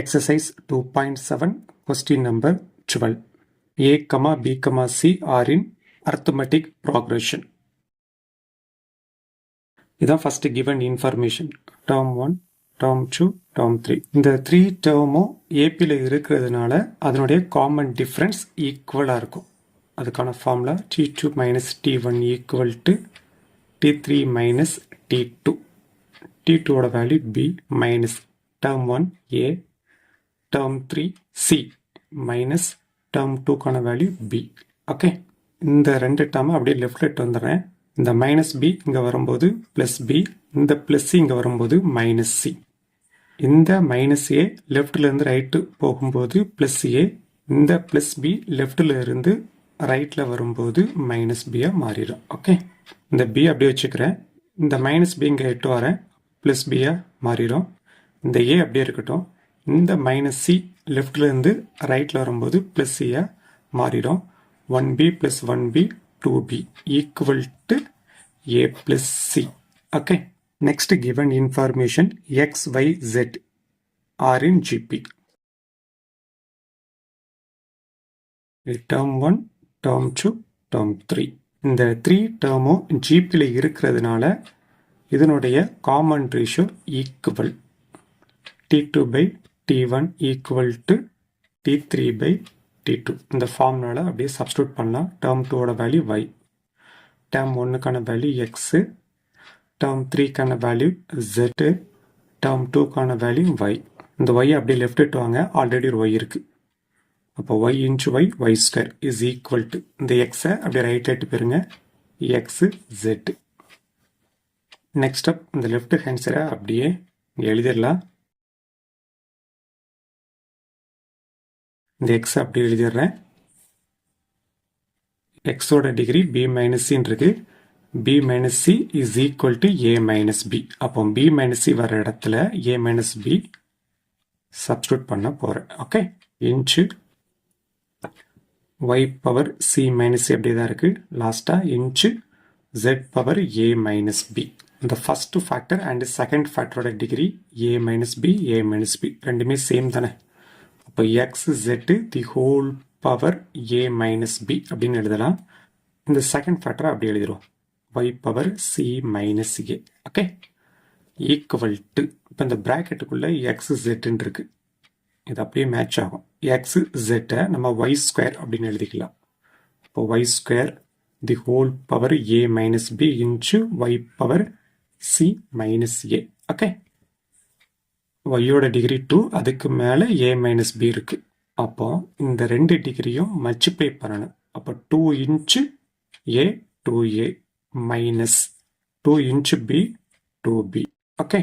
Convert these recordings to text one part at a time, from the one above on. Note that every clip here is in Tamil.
Exercise 2.7 question number 12. A, B, C are in arithmetic progression. இதான் first given information. Term 1, term 2, term 3. இந்த 3 termும் APல இருக்கிறதுனால அதனுடைய common difference equal இருக்கும். அதுக்கான formula T2 minus T1 equal to T3 minus T2. T2 ஓட value B minus term 1 A term 3 C minus term 2 கான value B. ஓகே, இந்த ரெண்டு டேர்ம் அப்படியே லெஃப்ட் லெட் வந்துடுறேன். இந்த மைனஸ் பி இங்கே வரும்போது ப்ளஸ் பி, இந்த ப்ளஸ் சி இங்கே வரும்போது மைனஸ் சி. இந்த மைனஸ் ஏ லெஃப்ட்லேருந்து ரைட்டு போகும்போது ப்ளஸ் ஏ, இந்த ப்ளஸ் பி லெஃப்டில் இருந்து ரைட்டில் வரும்போது மைனஸ் பியாக மாறிடும். ஓகே, இந்த பி அப்படியே வச்சுக்கிறேன். இந்த மைனஸ் பி இங்கே எட்டு வரேன், ப்ளஸ் பியாக மாறிடும். இந்த ஏ அப்படியே இருக்கட்டும். இந்த மைனஸ் சி லெஃப்ட்லேருந்து ரைட்டில் வரும்போது ப்ளஸ் சியாக மாறிடும். 1b plus 1b 2b equal to a plus c. Okay. Next given information x, y, z are in GP. Term 1, term 2, term 3. இந்த 3 டேர்மும் ஜிபியில் இருக்கிறதுனால இதனுடைய common ratio equal. T2 by T1 equal to T3 by T2. இந்த ஃபார்ம்னால அப்படியே சப்ஸ்டியூட் பண்ணலாம். டேர்ம் 2 ஓட வேல்யூ y, டேர்ம் 1க்கான வேல்யூ x, டேர்ம் 3க்கான வேல்யூ z, டேர்ம் 2க்கான வேல்யூ y. இந்த y அப்படியே லெஃப்ட் இட்டு வாங்க, ஆல்ரெடி ஒரு y இருக்கு. அப்போ y into y, y square is equal to இந்த எக்ஸை அப்படியே ரைட் எடுத்து போயிருங்க, x z. நெக்ஸ்ட் ஸ்டெப், இந்த லெஃப்ட் ஹேண்ட் சைடை அப்படியே எழுதிடலாம். இந்த எக்ஸ் அப்படி எழுதிடுறேன். எக்ஸோட டிகிரி b மைனஸ் சின்னு இருக்கு. b minus C is equal to a minus B. அப்போ b மைனஸ் சி வர இடத்துல a மைனஸ் பி சப்ஸ்டியூட் பண்ண போகிறேன். Okay, into y power c minus C அப்படி தான் இருக்குது. லாஸ்ட்டாக into z power a minus B. இந்த ஃபர்ஸ்ட் ஃபேக்டர் அண்ட் செகண்ட் ஃபேக்டரோட degree a minus B, a minus B ரெண்டுமே சேம் தானே. இப்போ X Z the whole power A minus B அப்படின்னு எழுதலாம். இந்த செகண்ட் ஃபேக்டரை அப்படி எழுதிடும், Y power C minus A. Okay, equal to இப்போ இந்த ப்ராக்கெட்டுக்குள்ளே எக்ஸ் ஜெட்டுன்னு இருக்கு, இது அப்படியே மேட்ச் ஆகும். எக்ஸ் ஜெட்டை நம்ம ஒய் ஸ்கொயர் அப்படின்னு எழுதிக்கலாம். இப்போ y square the whole power A minus b இன்ச்சு ஒய் பவர் சி மைனஸ் ஏ. ஓகே, ஒய்யோட டிகிரி 2, அதுக்கு மேலே a மைனஸ் பி இருக்கு. அப்போ இந்த ரெண்டு டிகிரியும் மல்டிப்ளை பண்ணணும். அப்போ 2 into a 2a minus 2 into b 2b. Okay,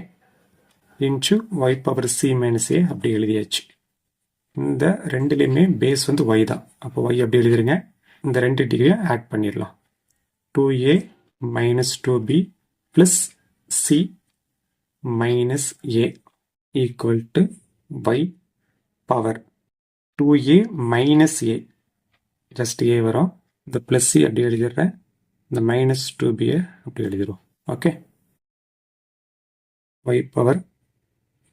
into Y power C minus A அப்படி எழுதியாச்சு. இந்த ரெண்டுலேயுமே பேஸ் வந்து ஒய் தான். அப்போ ஒய் அப்படி எழுதிருங்க. இந்த ரெண்டு டிகிரியும் ஆட் பண்ணிடலாம். 2a minus 2b plus C minus A equal to y power 2a minus a, just a வரும். இந்த plus c அப்படி எழுதிடுறேன், இந்த minus 2b அப்படி எழுதிடும். ஓகே, y power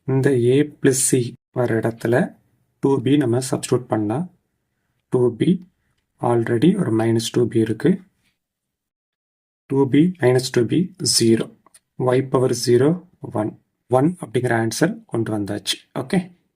இந்த a plus c வர இடத்துல 2b நம்ம சப்ஸ்டியூட் பண்ணலாம். 2b ஆல்ரெடி ஒரு minus 2b இருக்கு. 2b minus 2b 0, y power 0 1 1 அப்படிங்கிற ஆன்சர் கொண்டு வந்தாச்சு. ஓகே.